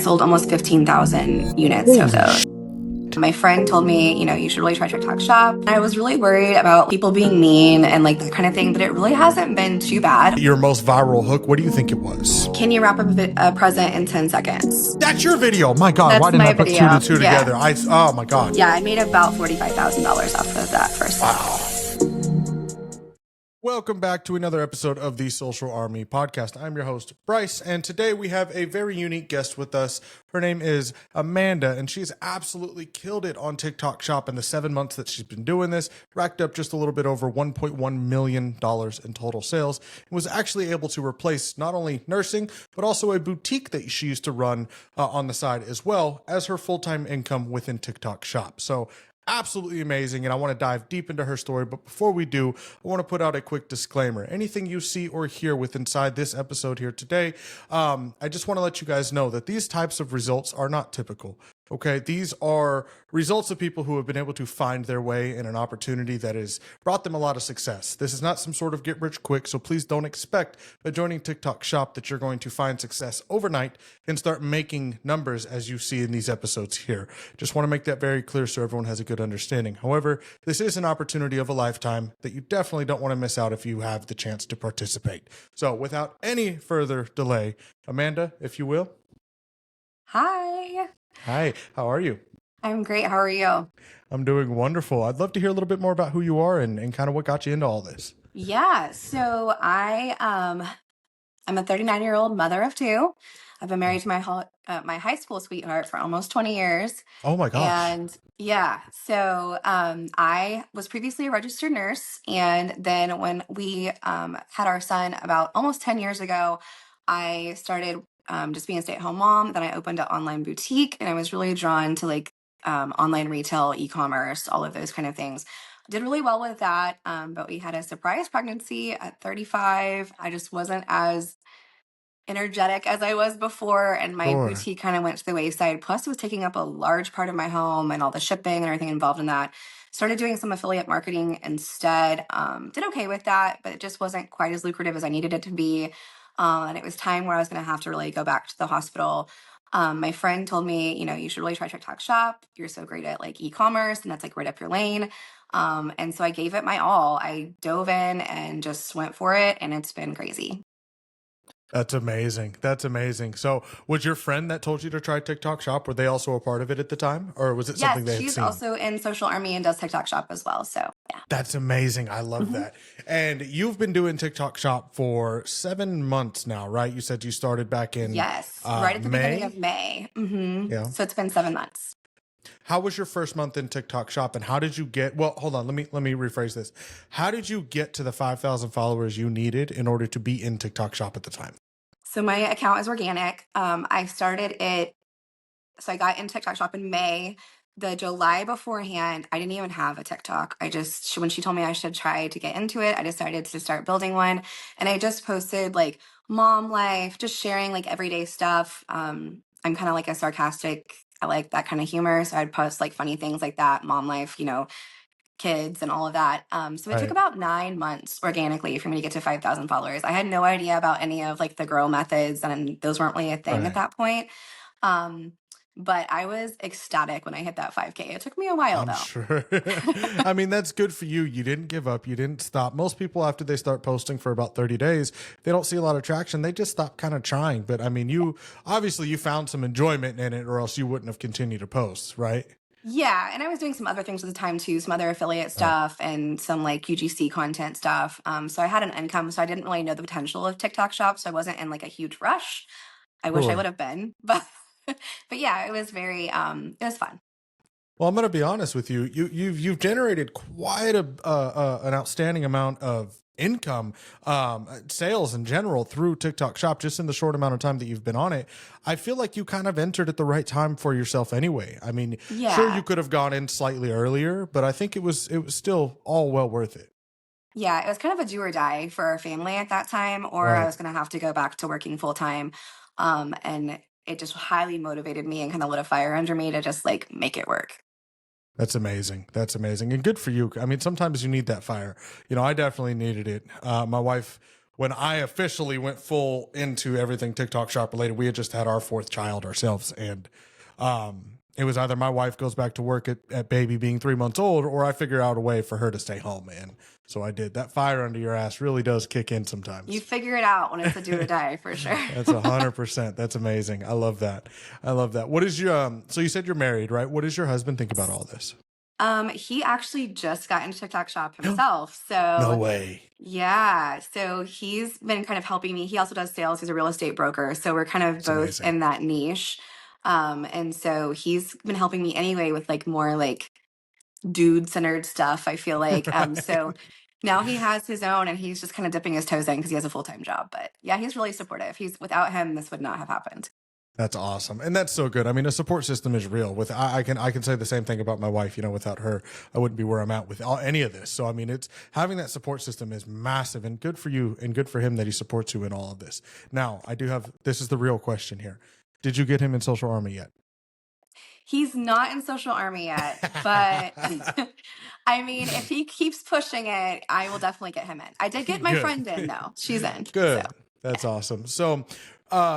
sold almost 15,000 units of those. My friend told me, you should really try TikTok Shop. I was really worried about people being mean and like that kind of thing, but it really hasn't been too bad. Your most viral hook, what do you think it was? Can you wrap a present in 10 seconds? That's your video. My God, That's why didn't my I put video. two to two Yeah. together? Oh my God. Yeah, I made about $45,000 off of that first. Wow. Welcome back to another episode of the Social Army Podcast. I'm your host, Bryce, and today we have a very unique guest with us. Her name is Amanda, and she's absolutely killed it on TikTok Shop in the 7 months that she's been doing this, racked up just a little bit over $1.1 million in total sales, and was actually able to replace not only nursing, but also a boutique that she used to run on the side as well as her full-time income within TikTok Shop. So absolutely amazing, and I want to dive deep into her story. But before we do, I want to put out a quick disclaimer. Anything you see or hear with inside this episode here today, I just want to let you guys know that these types of results are not typical. Okay, these are results of people who have been able to find their way in an opportunity that has brought them a lot of success. This is not some sort of get rich quick, so please don't expect by joining TikTok Shop that you're going to find success overnight and start making numbers as you see in these episodes here. Just want to make that very clear so everyone has a good understanding. However, this is an opportunity of a lifetime that you definitely don't want to miss out if you have the chance to participate. So without any further delay, Amanda, if you will. Hi. Hi, how are you? I'm great. How are you? I'm doing wonderful. I'd love to hear a little bit more about who you are and kind of what got you into all this. Yeah, so I'm a 39-year-old mother of two. I've been married to my high school sweetheart for almost 20 years. Oh my gosh. And yeah, so I was previously a registered nurse. And then when we had our son about almost 10 years ago, I started just being a stay-at-home mom. Then I opened an online boutique, and I was really drawn to like online retail, e-commerce, all of those kind of things. Did really well with that, but we had a surprise pregnancy at 35. I just wasn't as energetic as I was before, and my Sure. boutique kind of went to the wayside. Plus, it was taking up a large part of my home and all the shipping and everything involved in that. Started doing some affiliate marketing instead. Did okay with that, but it just wasn't quite as lucrative as I needed it to be. And it was time where I was going to have to really go back to the hospital. My friend told me, you should really try TikTok Shop. You're so great at like e-commerce, and that's like right up your lane. And so I gave it my all. I dove in and just went for it, and it's been crazy. That's amazing. That's amazing. So was your friend that told you to try TikTok Shop, were they also a part of it at the time? Or was it something they had She's seen? also in Social Army and does TikTok Shop as well. So yeah. That's amazing. I love that. And you've been doing TikTok Shop for 7 months now, right? You said you started back in Yes, right at the beginning of May. Yeah. So it's been 7 months. How was your first month in TikTok Shop, and how did you get, well, hold on, let me rephrase this. How did you get to the 5,000 followers you needed in order to be in TikTok Shop at the time? So my account is organic. I started it, so I got in TikTok Shop in May. The July beforehand, I didn't even have a TikTok. When she told me I should try to get into it, I decided to start building one. And I just posted like mom life, just sharing like everyday stuff. I'm kind of like a sarcastic, I like that kind of humor. So I'd post like funny things like that, mom life, kids and all of that. So it took about 9 months organically for me to get to 5,000 followers. I had no idea about any of like the grow methods, and those weren't really a thing at that point. But I was ecstatic when I hit that 5K. It took me a while though. Sure. I mean, that's good for you. You didn't give up. You didn't stop. Most people, after they start posting for about 30 days, they don't see a lot of traction. They just stop kind of trying. But I mean, you found some enjoyment in it, or else you wouldn't have continued to post, right? Yeah, and I was doing some other things at the time too, some other affiliate stuff and some like UGC content stuff. So I had an income, so I didn't really know the potential of TikTok Shop, so I wasn't in like a huge rush. I wish I would have been, but yeah, it was very it was fun. Well, I'm going to be honest with you. You've generated quite an outstanding amount of income, sales in general through TikTok Shop just in the short amount of time that you've been on it. I feel like you kind of entered at the right time for yourself anyway. I mean, sure, you could have gone in slightly earlier, but I think it was still all well worth it. Yeah, it was kind of a do or die for our family at that time, or I was going to have to go back to working full time. And it just highly motivated me and kind of lit a fire under me to just like make it work. That's amazing. That's amazing. And good for you. I mean, sometimes you need that fire. I definitely needed it. My wife when I officially went full into everything TikTok shop related. We had just had our fourth child ourselves, and it was either my wife goes back to work at baby being 3 months old, or I figure out a way for her to stay home. And so I did. That fire under your ass really does kick in You sometimes. figure it out when it's a do or die for sure. That's 100%. That's amazing. I love that. I love that. What is your so you said you're married, right? What does your husband think about all this? He actually just got into TikTok shop himself. No So way. yeah, so he's been kind of helping me. He also does sales. He's a real estate broker. So we're kind of It's both amazing. in that niche. And so he's been helping me anyway with like more like dude centered stuff, I feel like. So Right. now he has his own and he's just kind of dipping his toes in because he has a full-time job. But yeah, he's really supportive. He's without him, this would not have happened. That's awesome. And that's so good. I mean, a support system is real. With I can say the same thing about my wife, you know, without her, I wouldn't be where I'm at with any of this. So I mean, it's having that support system is massive, and good for you and good for him that he supports you in all of this. Now, I do have this is the real question here. Did you get him in Social Army yet? He's not in Social Army yet, but I mean, if he keeps pushing it, I will definitely get him in. I did get my Good. friend in though. She's in. So Good. That's awesome. So,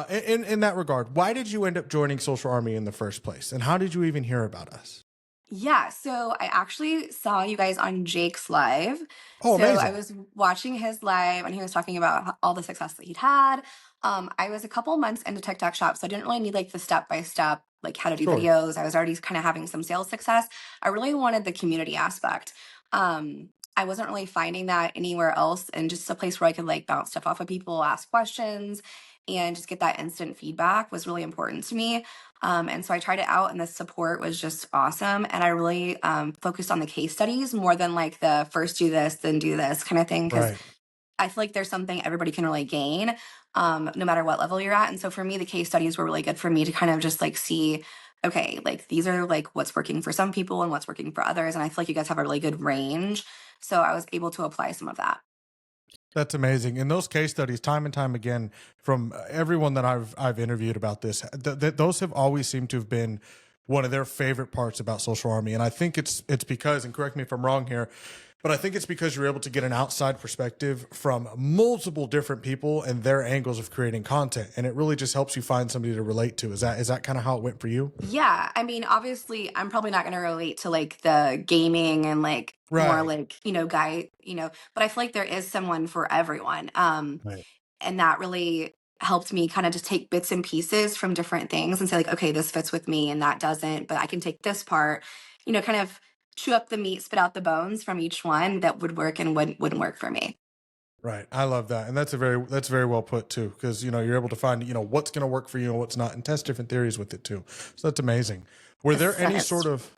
in that regard, why did you end up joining Social Army in the first place, and how did you even hear about us? yeah, so I actually saw you guys on Jake's live. Oh, So I amazing. was watching his live and he was talking about all the success that he'd had. I was a couple months into TikTok shop, so I didn't really need like the step by step, like how to do Sure. videos. I was already kind of having some sales success. I really wanted the community aspect. I wasn't really finding that anywhere else, and just a place where I could like bounce stuff off of people, ask questions, and just get that instant feedback was really important to me. And so I tried it out, and the support was just awesome. And I really focused on the case studies more than like the first do this, then do this kind of thing. Cause Right. I feel like there's something everybody can really gain, no matter what level you're at. And so for me, the case studies were really good for me to kind of just like see, okay, like these are like what's working for some people and what's working for others. And I feel like you guys have a really good range. So I was able to apply some of that. That's amazing. And those case studies, time and time again, from everyone that I've interviewed about this, those have always seemed to have been one of their favorite parts about Social Army. And I think it's because, and correct me if I'm wrong here, but I think it's because you're able to get an outside perspective from multiple different people and their angles of creating content, and it really just helps you find somebody to relate to. Is that kind of how it went for you? Yeah, I mean, obviously, I'm probably not going to relate to like the gaming and like more Right. like, guy, but I feel like there is someone for everyone. Right. And that really helped me kind of just take bits and pieces from different things and say like, okay, this fits with me and that doesn't, but I can take this part, kind of chew up the meat, spit out the bones from each one that would work and wouldn't work for me. Right. I love that. And that's very well put too. Because, you're able to find, what's going to work for you and what's not, and test different theories with it too. So that's amazing. Were The there sun any is sort of,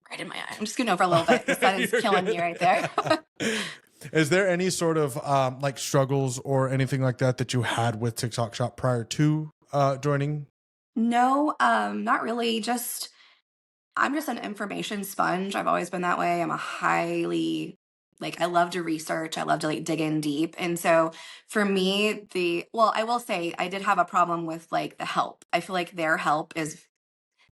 right in my eye. I'm just scooting over a little bit. The sun is You're killing me good. right there. Is there any sort of like struggles or anything like that you had with TikTok shop prior to joining? No, not really. I'm just an information sponge. I've always been that way. I'm a highly like I love to research. I love to like dig in deep. And so for me, I will say I did have a problem with like the help. I feel like their help is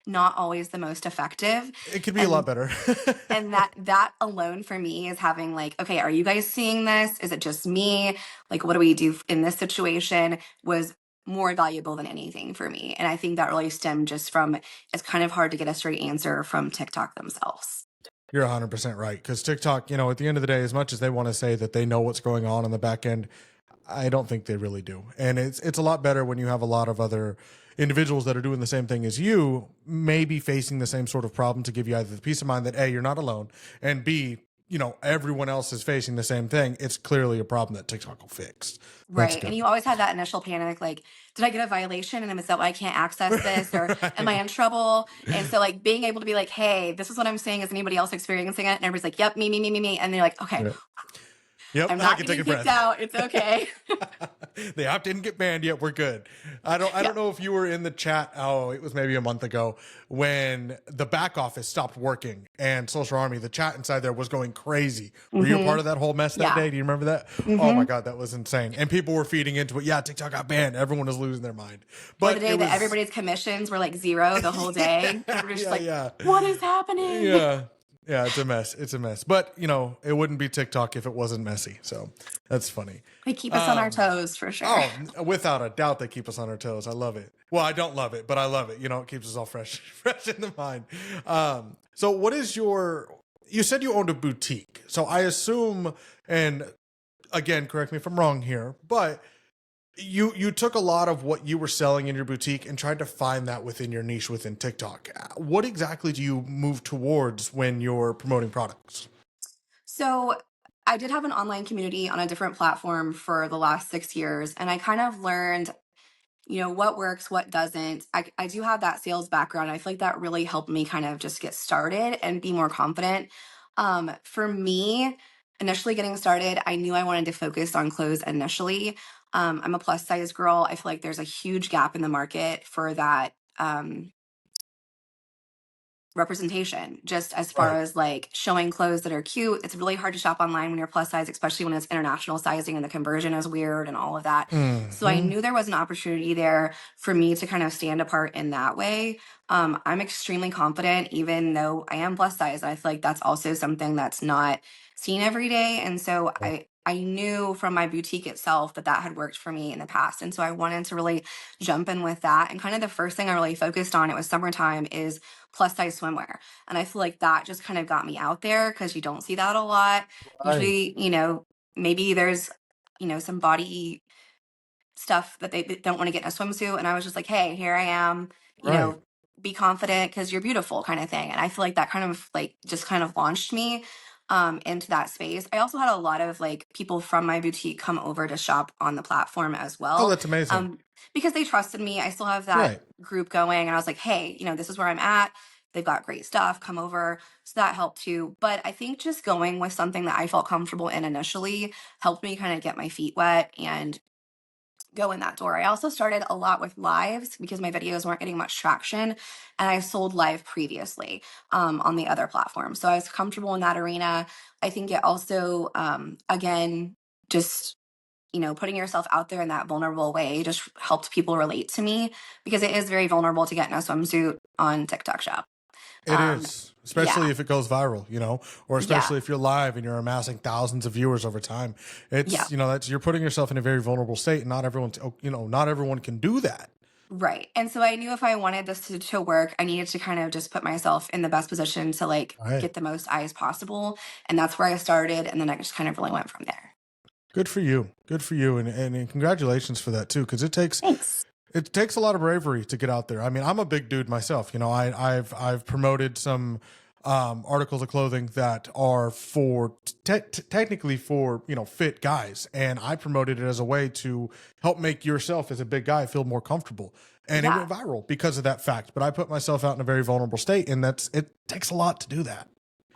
not always the most effective. It could be a lot And better. that alone for me is having like, okay, are you guys seeing this? Is it just me? Like, what do we do in this situation? Was more valuable than anything for me. And I think that really stemmed just from it's kind of hard to get a straight answer from TikTok themselves. You're 100% right. Because TikTok, at the end of the day, as much as they want to say that they know what's going on the back end, I don't think they really do. And it's a lot better when you have a lot of other individuals that are doing the same thing as you, maybe facing the same sort of problem, to give you either the peace of mind that A, you're not alone, and B, everyone else is facing the same thing. It's clearly a problem that TikTok will fix. That's Right. And good. you always have that initial panic, like, did I get a violation? And is that why I can't access this? Or am I Right. in trouble? And so like being able to be like, hey, this is what I'm saying. Is anybody else experiencing it? And everybody's like, yep, me, me, me, me, me. And they're like, okay, Yeah. Yep, I'm I not can take getting a kicked breath. out. It's okay. The app didn't get banned yet. We're good. I don't Yeah. know if you were in the chat. Oh, it was maybe a month ago when the back office stopped working and Social Army, the chat inside there was going crazy. Were you a part Hmm. of that whole mess that Yeah. day? Do you remember that? Oh my Hmm. God, that was insane. And people were feeding into it. Yeah, TikTok got banned. Everyone was losing their mind. Or the But day it that was everybody's commissions were like zero the whole day. yeah, Everybody's just yeah, like, yeah. what is happening? Yeah. Yeah, it's a mess. It's a mess. But, it wouldn't be TikTok if it wasn't messy. So that's funny. They keep us on our Um, toes for sure. oh, without a doubt, they keep us on our toes. I love it. Well, I don't love it, but I love it. It keeps us all fresh, fresh in the mind. So what is you said you owned a boutique. So I assume, and again, correct me if I'm wrong here, but you took a lot of what you were selling in your boutique and tried to find that within your niche within TikTok. What exactly do you move towards when you're promoting products? So I did have an online community on a different platform for the last 6 years, and I kind of learned, what works, what doesn't. I do have that sales background. I feel like that really helped me kind of just get started and be more confident. For me, initially getting started, I knew I wanted to focus on clothes initially. I'm a plus size girl. I feel like there's a huge gap in the market for that. Representation, just as far Right. as like showing clothes that are cute. It's really hard to shop online when you're plus size, especially when it's international sizing and the conversion is weird and all of that. So I Hmm. knew there was an opportunity there for me to kind of stand apart in that way. I'm extremely confident, even though I am plus size. I feel like that's also something that's not seen every day. And so I knew from my boutique itself that that had worked for me in the past. And so I wanted to really jump in with that. And kind of the first thing I really focused on, it was summertime, is plus size swimwear. And I feel like that just kind of got me out there because you don't see that a lot. Right. Usually, maybe there's, some body stuff that they don't want to get in a swimsuit. And I was just like, hey, here I am, you Right. know, be confident because you're beautiful kind of thing. And I feel like that kind of like just kind of launched me into that space. I also had a lot of like people from my boutique come over to shop on the platform as Oh, well. that's amazing. Um, because they trusted me. I still have that Right. group going. And I was like, hey, this is where I'm at. They've got great stuff. Come over. So that helped too. But I think just going with something that I felt comfortable in initially helped me kind of get my feet wet and go in that door. I also started a lot with lives because my videos weren't getting much traction, and I sold live previously on the other platforms. So I was comfortable in that arena. I think it also, again, just putting yourself out there in that vulnerable way just helped people relate to me because it is very vulnerable to get in a swimsuit on TikTok Shop. It Um, is, especially yeah, if it goes viral, or yeah, especially if you're live and you're amassing thousands of viewers over time. yeah. That's you're putting yourself in a very vulnerable state, and not everyone can do that. Right. And so I knew if I wanted this to work, I needed to kind of just put myself in the best position to like Right. get the most eyes possible. And that's where I started. And then I just kind of really went from there. Good for you. Good for you, and congratulations for that too, because Thanks. it takes a lot of bravery to get out there. I mean, I'm a big dude myself. I've promoted some articles of clothing that are for technically for fit guys, and I promoted it as a way to help make yourself as a big guy feel more comfortable. And it Yeah, went viral because of that fact. But I put myself out in a very vulnerable state, and it takes a lot to do that.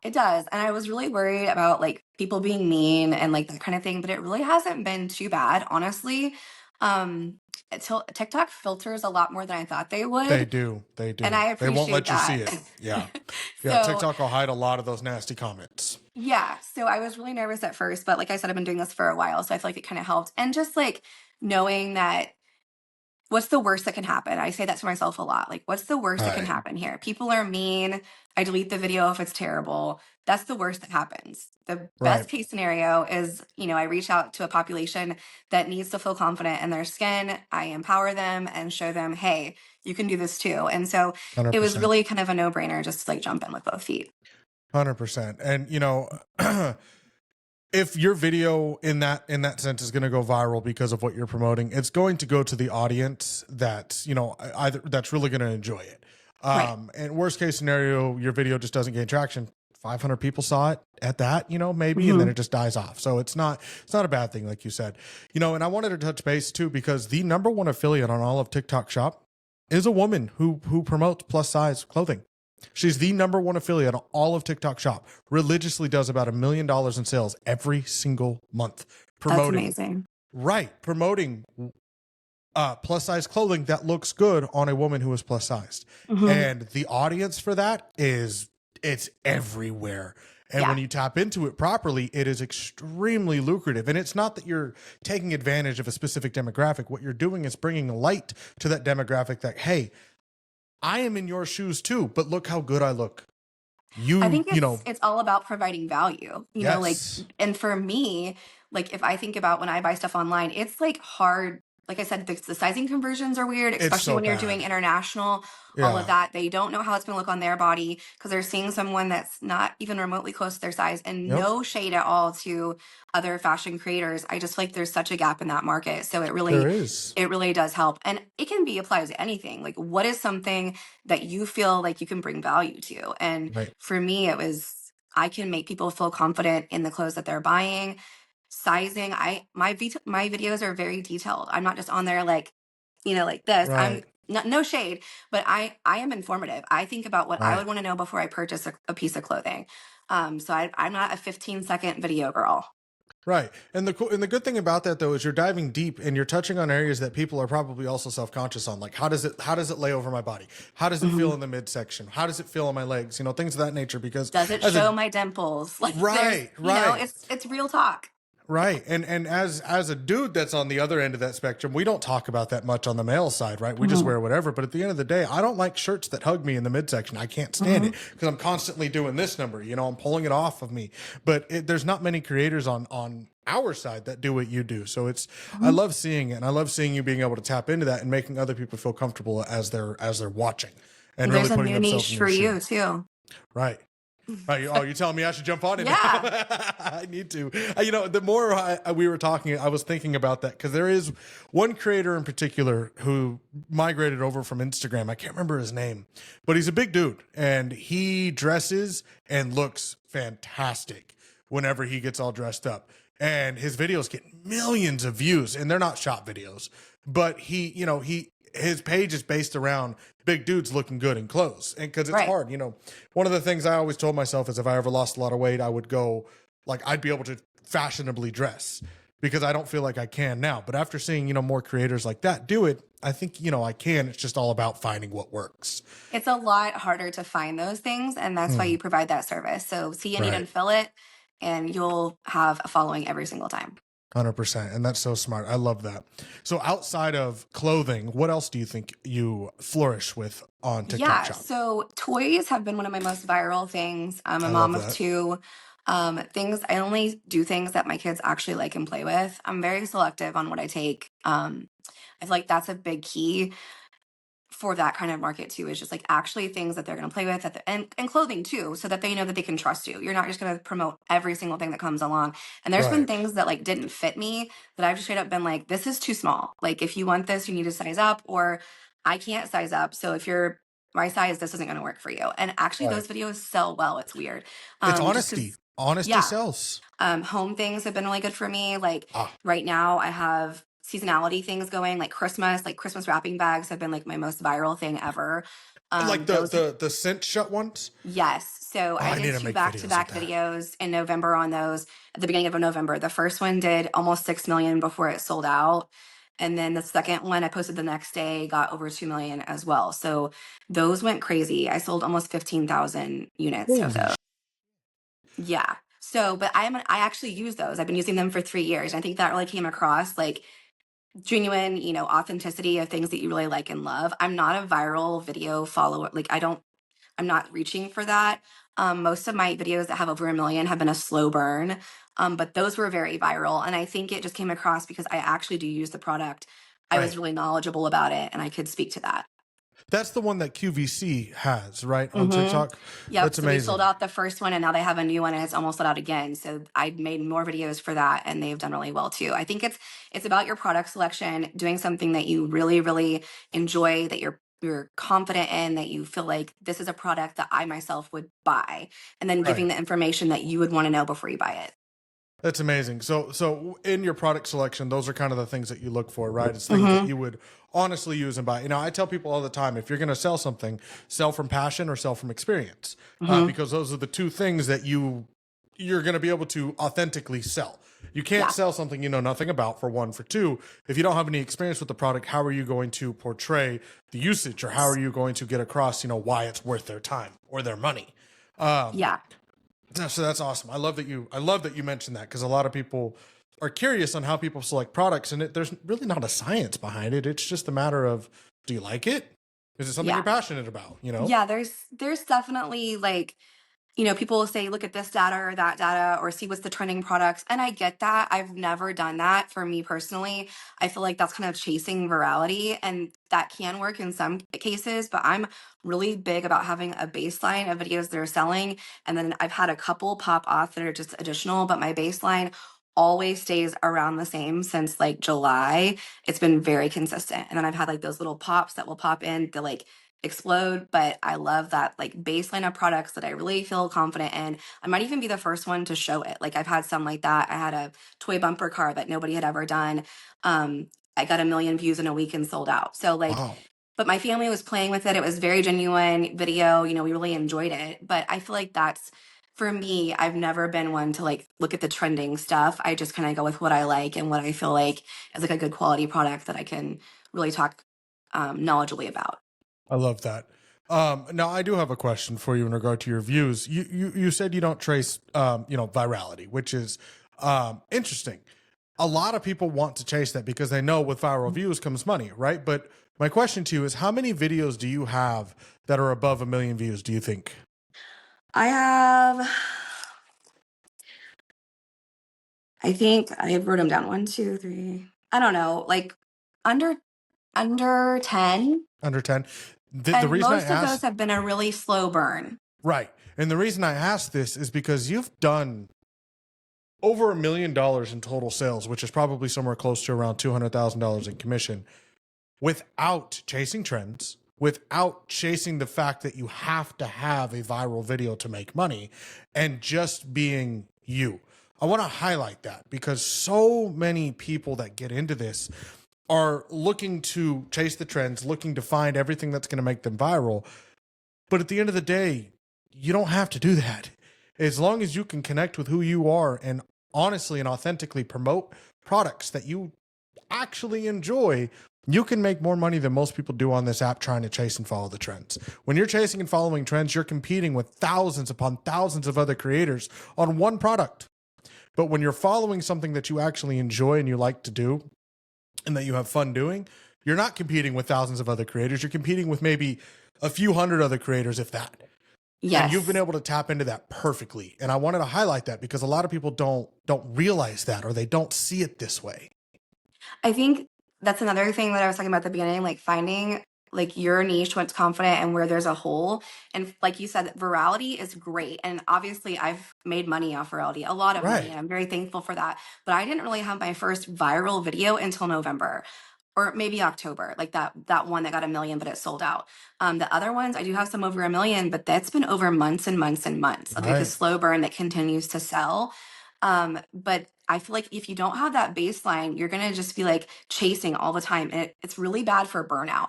it does. And I was really worried about like people being mean and like that kind of thing, but it really hasn't been too bad, honestly. Um, until TikTok filters a lot more than I thought they They would. do. They And do. I They won't appreciate let you see that. it. Yeah. Yeah. So TikTok will hide a lot of those nasty comments. yeah, so I was really nervous at first, but like I said, I've been doing this for a while, so I feel like it kind of helped. And just like knowing that what's the worst that can happen? I say that to myself a lot. Like, what's the worst that can Right. happen here? People are mean. I delete the video if it's terrible. That's the worst that happens. The best Right. case scenario is, I reach out to a population that needs to feel confident in their skin. I empower them and show them, hey, you can do this too. And so it was 100%. really kind of a no brainer just to like jump in with both feet. 100%. And if your video in that sense is going to go viral because of what you're promoting, it's going to go to the audience that's, either that's really going to enjoy it. Right. And worst case scenario, your video just doesn't gain traction. 500 people saw it at that, maybe, and then Mhm. it just dies off. So it's not a bad thing, like you said, and I wanted to touch base too, because the number one affiliate on all of TikTok Shop is a woman who promotes plus size clothing. She's the number one affiliate on all of TikTok Shop. Religiously does about $1 million in sales every single month. That's Promoting, amazing. right? Promoting plus size clothing that looks good on a woman who is plus sized, Mhm. and the audience for that it's everywhere. And when Yeah. you tap into it properly, it is extremely lucrative. And it's not that you're taking advantage of a specific demographic. What you're doing is bringing light to that demographic that, hey, I am in your shoes too, but look how good I look. I You think you know it's all about providing value, like, yes, and for me, like if I think about when I buy stuff online, it's like hard. Like I said, the sizing conversions are weird, it's especially so when you're doing bad. international, all of Yeah. that. They don't know how it's going to look on their body because they're seeing someone that's not even remotely close to their size, and Yep. no shade at all to other fashion creators. I just feel like there's such a gap in that market. So There is. it really does help. And it can be applied to anything. Like what is something that you feel like you can bring value to? And Right. for me, it was I can make people feel confident in the clothes that they're buying. Sizing, my videos are very detailed. I'm not just on there like, like this. I'm Right. no shade, but I am informative. I think about what I Right. would want to know before I purchase a piece of clothing. So I'm not a 15-second video girl. Right. And the good thing about that though is you're diving deep and you're touching on areas that people are probably also self-conscious on. Like how does it lay over my body? How does it feel Mhm. in the midsection? How does it feel on my legs? Things of that nature because Does it as a show my dimples? Like there's, right, right. it's real talk. Right. And as a dude that's on the other end of that spectrum, we don't talk about that much on the male side, right? We just Mhm. wear whatever. But at the end of the day, I don't like shirts that hug me in the midsection. I can't stand it Mhm. because I'm constantly doing this number, I'm pulling it off of me. But there's not many creators on our side that do what you do. So I Mhm. love seeing it, and I love seeing you being able to tap into that and making other people feel comfortable as they're watching and really There's a putting new themselves niche in for your you shoes. too. Right. Right. Oh, you telling me I should jump on it now? Yeah. I need to. The more we were talking, I was thinking about that because there is one creator in particular who migrated over from Instagram. I can't remember his name, but he's a big dude and he dresses and looks fantastic whenever he gets all dressed up. And his videos get millions of views, and they're not shop videos, but his page is based around big dudes looking good in clothes. And because it's Right. hard, one of the things I always told myself is if I ever lost a lot of weight, I would go, like, I'd be able to fashionably dress because I don't feel like I can now. But after seeing, more creators like that do it, I think, I can. It's just all about finding what works. It's a lot harder to find those things, and that's why Hmm. you provide that service. So see a need Right. and fill it, and you'll have a following every single time. 100%. And that's so smart. I love that. So outside of clothing, what else do you think you flourish with on TikTok Yeah, Shop? so toys have been one of my most viral things. I'm a I love mom of that. two. Things I only do things that my kids actually like and play with. I'm very selective on what I take. I feel like that's a big key for that kind of market too, is just like actually things that they're going to play with and clothing too, so that they know that they can trust you. You're not just going to promote every single thing that comes along. And there's been Right. things that like didn't fit me that I've just straight up been like, this is too small. Like if you want this, you need to size up, or I can't size up. So if you're my size, this isn't going to work for you. And actually Right. those videos sell well. It's weird. It's Just honesty. because, Honesty yeah. sells. Home things have been really good for me. Like Ah, right now, I have seasonality things going, like Christmas wrapping bags have been like my most viral thing ever. like the Those, the scent shut ones. yes. So Oh, I I need did to two make videos with back-to-back that. videos in November on those at the beginning of November. The first one did almost 6 million before it sold out. And then the second one I posted the next day got over 2 million as well. So those went crazy. I sold almost 15,000 units of Holy those. Yeah. So, but I actually use those. I've been using them for 3 years. I think that really came across like genuine, authenticity of things that you really like and love. I'm not a viral video follower. Like I'm not reaching for that. Most of my videos that have over 1 million have been a slow burn. But those were very viral. And I think it just came across because I actually do use the product. I was right. really knowledgeable about it and I could speak to that. That's the one that QVC has, right? On Mhm. TikTok. Yep, That's so we sold amazing. out the first one and now they have a new one and it's almost sold out again. So I made more videos for that and they've done really well too. I think it's about your product selection, doing something that you really, really enjoy, that you're confident in, that you feel like this is a product that I myself would buy, and then giving Right. the information that you would want to know before you buy it. That's amazing. So in your product selection, those are kind of the things that you look for, right? It's things that Mhm. you would honestly use and buy. I tell people all the time, if you're going to sell something, sell from passion or sell from experience, Mhm. because those are the two things that you're going to be able to authentically sell. You can't Yeah. sell something you know nothing about, for one. For two, if you don't have any experience with the product, how are you going to portray the usage, or how are you going to get across, why it's worth their time or their money? Um, Yeah. so that's awesome. I love that you mentioned that because a lot of people are curious on how people select products, and there's really not a science behind it. It's just a matter of, do you like it? Is it something you're Yeah. passionate about? Yeah, there's definitely like people will say, look at this data or that data or see what's the trending products. And I get that. I've never done that for me personally. I feel like that's kind of chasing virality, and that can work in some cases, but I'm really big about having a baseline of videos that are selling. And then I've had a couple pop off that are just additional, but my baseline always stays around the same since like July. It's been very consistent. And then I've had like those little pops that will pop in that like explode, but I love that like baseline of products that I really feel confident in. I might even be the first one to show it. Like I've had some like that. I had a toy bumper car that nobody had ever done. I got 1 million views in a week and sold out. So like, Wow. but my family was playing with it. It was very genuine video. We really enjoyed it. But I feel like that's for me, I've never been one to like look at the trending stuff. I just kind of go with what I like and what I feel like is like a good quality product that I can really talk knowledgeably about. I love that. Now I do have a question for you in regard to your views. You said you don't trace virality, which is interesting. A lot of people want to chase that because they know with viral views comes money, right? But my question to you is, how many videos do you have that are above 1 million views, do you think? I have, I think I wrote them down. One, two, three. I don't know, like under 10. Under 10? The And reason I most of those asked, have been a really slow burn. right. And the reason I asked this is because you've done over $1 million in total sales, which is probably somewhere close to around $200,000 in commission, without chasing trends, without chasing the fact that you have to have a viral video to make money, and just being you. I want to highlight that because so many people that get into this are looking to chase the trends, looking to find everything that's going to make them viral. But at the end of the day, you don't have to do that. As long as you can connect with who you are and honestly and authentically promote products that you actually enjoy, you can make more money than most people do on this app trying to chase and follow the trends. When you're chasing and following trends, you're competing with thousands upon thousands of other creators on one product. But when you're following something that you actually enjoy and you like to do and that you have fun doing, you're not competing with thousands of other creators. You're competing with maybe a few hundred other creators, if that. And you've been Yes. able to tap into that perfectly. And I wanted to highlight that because a lot of people don't realize that, or they don't see it this way. I think that's another thing that I was talking about at the beginning, like finding like your niche, what's confident and where there's a hole. And like you said, virality is great. And obviously I've made money off virality, a lot of money, Right. and I'm very thankful for that. But I didn't really have my first viral video until November. Or maybe October, like that one that got 1 million, but it sold out. The other ones, I do have some over 1 million, but that's been over months and months and months of like a Right. slow burn that continues to sell. But I feel like if you don't have that baseline, you're gonna just be like chasing all the time, and it's really bad for burnout.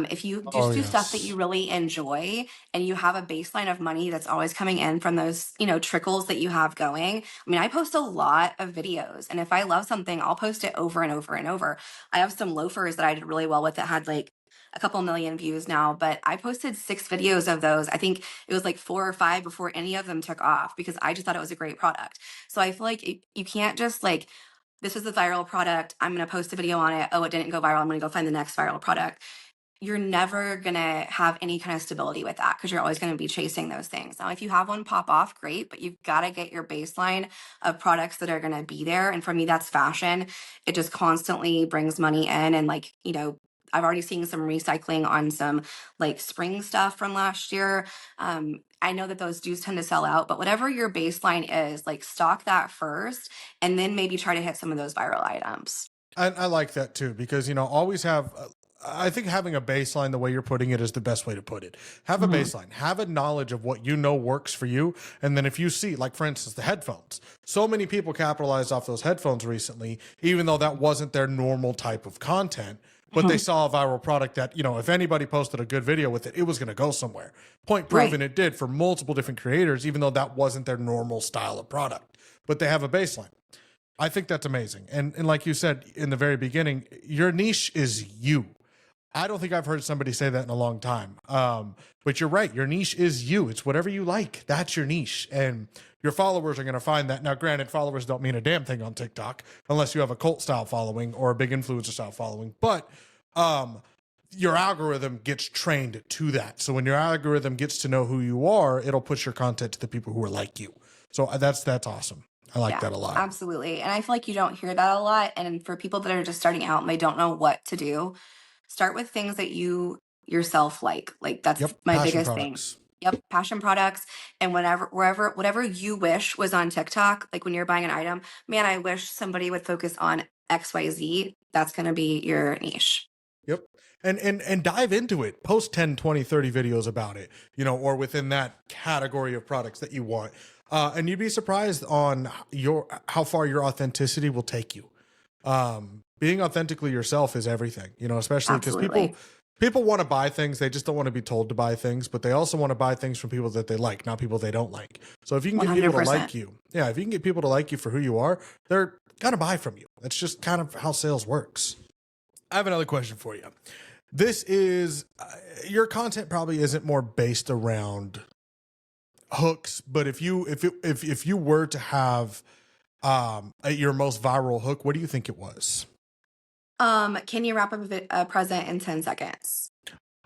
If you Oh, just do stuff that you yes. really enjoy and you have a baseline of money that's always coming in from those, trickles that you have going. I mean, I post a lot of videos, and if I love something, I'll post it over and over and over. I have some loafers that I did really well with that had like a couple million views now, but I posted 6 videos of those. I think it was like 4 or 5 before any of them took off because I just thought it was a great product. So I feel like you can't just like, this is the viral product. I'm going to post a video on it. Oh, it didn't go viral. I'm going to go find the next viral product. You're never going to have any kind of stability with that because you're always going to be chasing those things. Now, if you have one pop off, great, but you've got to get your baseline of products that are going to be there. And for me, that's fashion. It just constantly brings money in. And like, I've already seen some recycling on some like spring stuff from last year. I know that those do tend to sell out, but whatever your baseline is, like stock that first and then maybe try to hit some of those viral items. I like that too because, always have. I think having a baseline, the way you're putting it, is the best way to put it. Have a Mhm. baseline, have a knowledge of what you know works for you. And then if you see, like, for instance, the headphones, so many people capitalized off those headphones recently, even though that wasn't their normal type of content. But they Mhm. saw a viral product that, if anybody posted a good video with it, it was going to go somewhere. Point Right. proven, it did for multiple different creators, even though that wasn't their normal style of product. But they have a baseline. I think that's amazing. And like you said in the very beginning, your niche is you. I don't think I've heard somebody say that in a long time. But you're right. Your niche is you. It's whatever you like. That's your niche. And your followers are going to find that. Now, granted, followers don't mean a damn thing on TikTok unless you have a cult style following or a big influencer style following. But your algorithm gets trained to that. So when your algorithm gets to know who you are, it'll push your content to the people who are like you. So that's awesome. I like Yeah, that a lot. absolutely. And I feel like you don't hear that a lot. And for people that are just starting out and they don't know what to do, start with things that you yourself like. Like that's Yep. my Passion biggest thing. products. Yep, passion products and whatever you wish was on TikTok, like when you're buying an item, man, I wish somebody would focus on XYZ. That's going to be your niche. Yep. And dive into it. Post 10, 20, 30 videos about it, or within that category of products that you want. And you'd be surprised on how far your authenticity will take you. Being authentically yourself is everything, especially because Absolutely. people want to buy things. They just don't want to be told to buy things, but they also want to buy things from people that they like, not people they don't like. So if you can get people to 100%. like you, if you can get people to like you for who you are, they're going to buy from you. That's just kind of how sales works. I have another question for you. This is your content probably isn't more based around hooks, but if you were to have your most viral hook, what do you think it was? Can you wrap up a present in 10 seconds?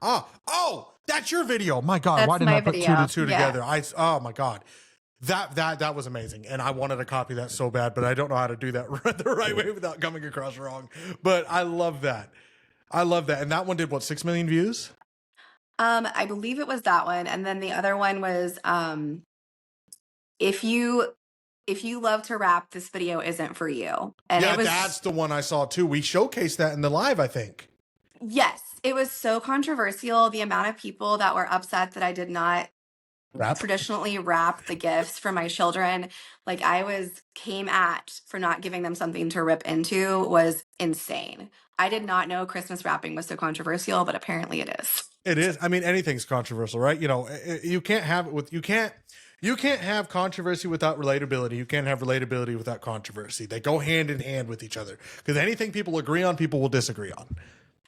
Oh, that's your video. My God, why That's didn't I my put two to video. two Yeah. together? Oh my God. That was amazing. And I wanted to copy that so bad, but I don't know how to do that the right way without coming across wrong. But I love that. And that one did what, 6 million views? I believe it was that one. And then the other one was if you love to rap, this video isn't for you. And Yeah, it was that's the one I saw too. We showcased that in the live, I think. yes, it was so controversial. The amount of people that were upset that I did not Rap. traditionally wrap the gifts for my children, like came at for not giving them something to rip into was insane. I did not know Christmas wrapping was so controversial, but apparently it is. It is. I mean, anything's controversial, right? You can't have it with you can't have controversy without relatability. You can't have relatability without controversy. They go hand in hand with each other because anything people agree on, people will disagree on.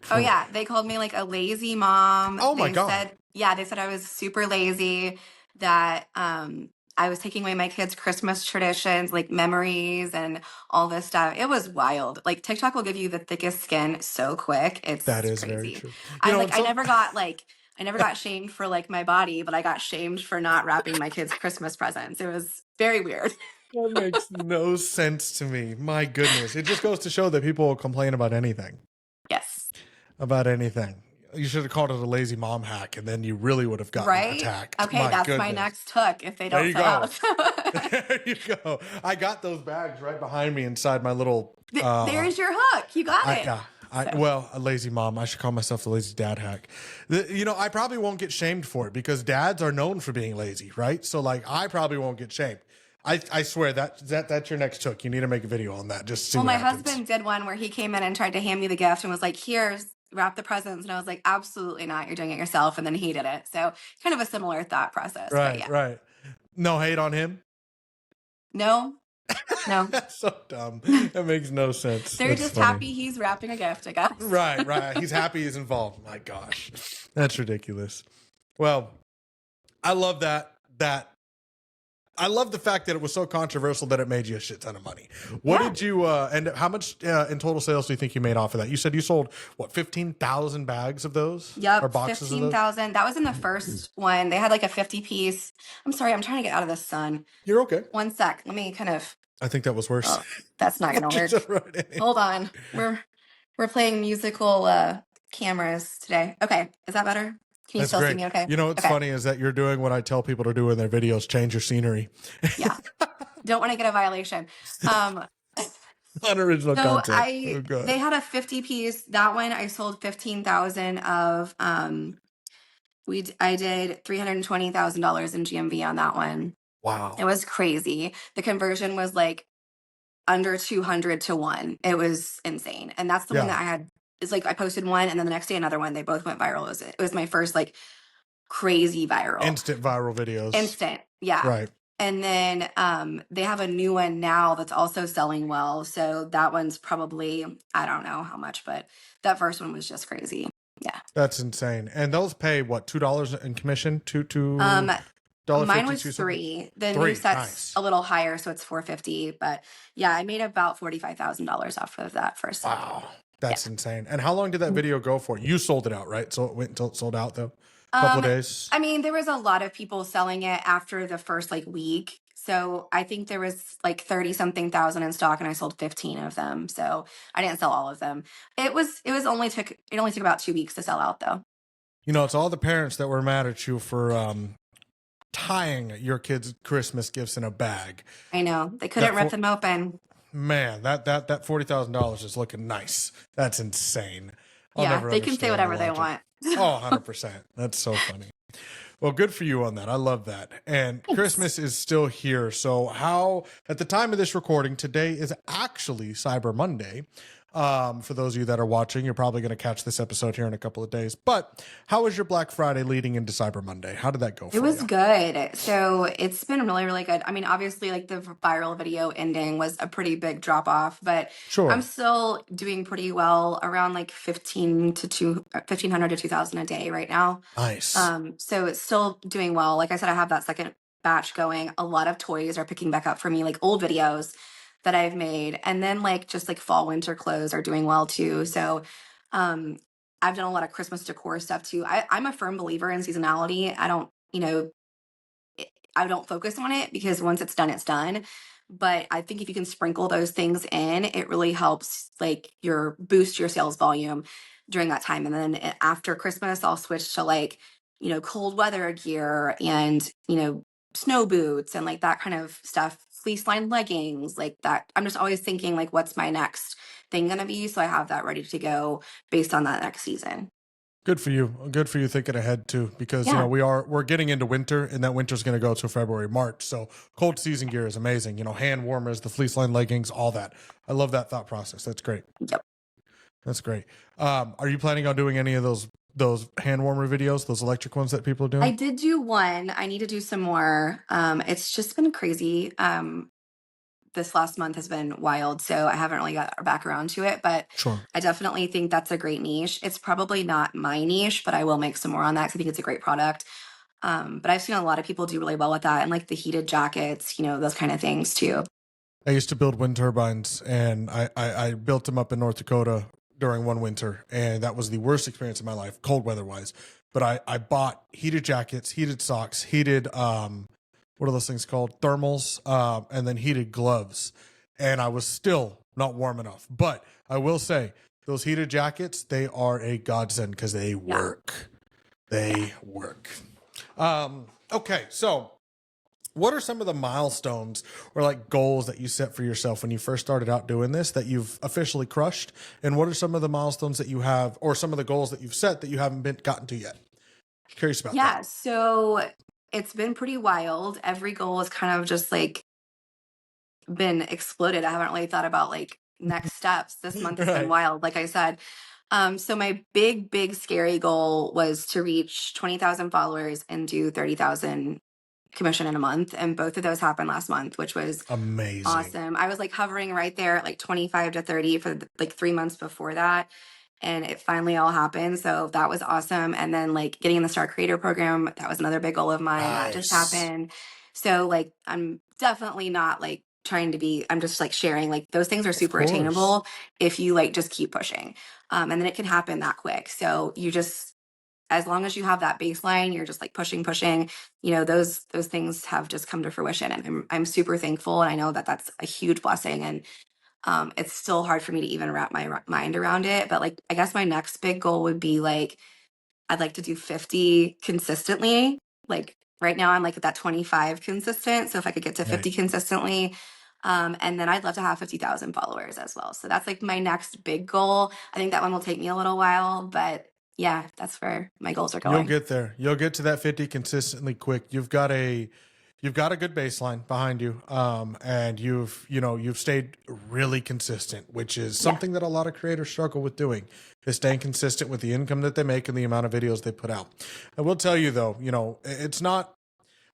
Oh yeah, they called me like a lazy mom. Oh my God. They said I was super lazy, that I was taking away my kids' Christmas traditions, like memories and all this stuff. It was wild. Like TikTok will give you the thickest skin so quick. That It's is very crazy. true. I never got shamed for like my body, but I got shamed for not wrapping my kids' Christmas presents. It was very weird. That makes no sense to me. My goodness. It just goes to show that people will complain about anything. Yes. About anything. You should have called it a lazy mom hack, and then you really would have gotten Right? attacked. Okay, that's my next hook if they don't sell out. There you go. I got those bags right behind me inside my little. There's your hook. You got it. Well, a lazy mom. I should call myself a lazy dad hack. I probably won't get shamed for it because dads are known for being lazy, right? So, like, I probably won't get shamed. I swear that's your next hook. You need to make a video on that. Just see Well, what my happens. husband did one where he came in and tried to hand me the gift and was like, "Here's wrap the presents," and I was like, "Absolutely not! You're doing it yourself." And then he did it. So kind of a similar thought process. But yeah, Right. No hate on him. no. That's so dumb. That makes no sense. They're That's just funny. happy he's wrapping a gift, I guess. Right. He's happy he's involved. My gosh. That's ridiculous. Well, I love that. I love the fact that it was so controversial that it made you a shit ton of money. What did you, and how much in total sales do you think you made off of that? You said you sold, 15,000 bags of those? Yep, Or boxes 15,000. That was in the first one. They had like a 50 piece. I'm sorry, I'm trying to get out of the sun. You're okay. One sec. Let me kind of. I think that was worse. Oh, that's not going to work. Hold on. We're playing musical cameras today. Okay, is that better? Can you still see me okay? What's funny is that you're doing what I tell people to do in their videos, change your scenery. Yeah. Don't want to get a violation. Unoriginal content. They had a 50 piece. That one I sold 15,000 of. I did $320,000 in GMV on that one. Wow. It was crazy. The conversion was like under 200 to 1. It was insane. And that's the one that I had. It's like I posted one and then the next day another one. They both went viral. It was my first like crazy viral. Instant viral videos. Instant. Yeah. Right. And then they have a new one now that's also selling well. So that one's probably, I don't know how much, but that first one was just crazy. Yeah. That's insane. And those pay what, $2 in commission? Mine was $3. The new set's a little higher, so it's $450. But yeah, I made about $45,000 off of that first. Wow. Yeah. That's insane. And how long did that video go for? You sold it out, right? So it went until it sold out, though. A couple of Um, days. I mean, there was a lot of people selling it after the first like week. So I think there was like 30 something thousand in stock and I sold 15 of them. So I didn't sell all of them. It only took about 2 weeks to sell out though. You know, it's all the parents that were mad at you for tying your kids' Christmas gifts in a bag. I know. They couldn't That rip for them open. man, that $40,000 is looking nice. That's insane. I'll Yeah, never they can say understand the whatever they logic. want. Oh, 100%. That's so funny. Well, good for you on that. I love that. And Thanks. Christmas is still here. So, how, at the time of this recording, today is actually Cyber Monday. For those of you that are watching, you're probably going to catch this episode here in a couple of days. But how was your Black Friday leading into Cyber Monday? How did that go It for was you? good. So it's been really, really good. I mean, obviously, like the viral video ending was a pretty big drop off, but I'm Sure. still doing pretty well around like 1,500 to 2,000 a day right now. Nice. So it's still doing well. Like I said, I have that second batch going. A lot of toys are picking back up for me, like old videos that I've made. And then like just like fall winter clothes are doing well too. So um I've done a lot of Christmas decor stuff too. I'm a firm believer in seasonality. I don't, I don't focus on it because once it's done, it's done. But I think if you can sprinkle those things in, it really helps like your boost your sales volume during that time. And then after Christmas, I'll switch to like, cold weather gear and, snow boots and like that kind of stuff, fleece lined leggings, like that. I'm just always thinking like, what's my next thing going to be? So I have that ready to go based on that next season. Good for you. Good for you thinking ahead too, because Yeah. we're getting into winter, and that winter's going to go till February, March. So cold season gear is amazing. You know, hand warmers, the fleece line leggings, all that. I love that thought process. That's great. Yep. That's great. Are you planning on doing any of those hand warmer videos, those electric ones that people are I doing? did do one. I need to do some more. It's just been crazy. This last month has been wild, so I haven't really got back around to it, but Sure. I definitely think that's a great niche. It's probably not my niche, but I will make some more on that because I think it's a great product. But I've seen a lot of people do really well with that and like the heated jackets, those kind of things too. I used to build wind turbines, and I built them up in North Dakota during one winter, and that was the worst experience of my life, cold weather wise. But I bought heated jackets, heated socks, heated what are those things called? Thermals, and then heated gloves. And I was still not warm enough. But I will say, those heated jackets, they are a godsend because they Yeah. work. Yeah. They work. Okay, so what are some of the milestones or like goals that you set for yourself when you first started out doing this that you've officially crushed? And what are some of the milestones that you have, or some of the goals that you've set that you haven't been gotten to yet? Curious about that. Yeah. So it's been pretty wild. Every goal has kind of just like been exploded. I haven't really thought about like next steps. This month has been Right. wild, like I said. So my big, big scary goal was to reach 20,000 followers and do 30,000 commission in a month. And both of those happened last month, which was Amazing. awesome. I was like hovering right there at like 25 to 30 for like 3 months before that. And it finally all happened. So that was awesome. And then like getting in the Star Creator program, that was another big goal of mine. That just Nice. happened. So like I'm definitely not like trying to be, I'm just like sharing like those things are Of super course. attainable if you like just keep pushing. And then it can happen that quick. So you just as long as you have that baseline, you're just like pushing, pushing, those things have just come to fruition. And I'm super thankful. And I know that that's a huge blessing. And it's still hard for me to even wrap my mind around it. But like, I guess my next big goal would be like, I'd like to do 50 consistently. Like right now, I'm like at that 25 consistent. So if I could get to Right. 50 consistently, and then I'd love to have 50,000 followers as well. So that's like my next big goal. I think that one will take me a little while, but yeah, that's where my goals are You'll going. get there. You'll get to that 50 consistently quick. You've got a good baseline behind you. And you've stayed really consistent, which is Yeah. something that a lot of creators struggle with doing, is staying consistent with the income that they make and the amount of videos they put out. I will tell you though, it's not,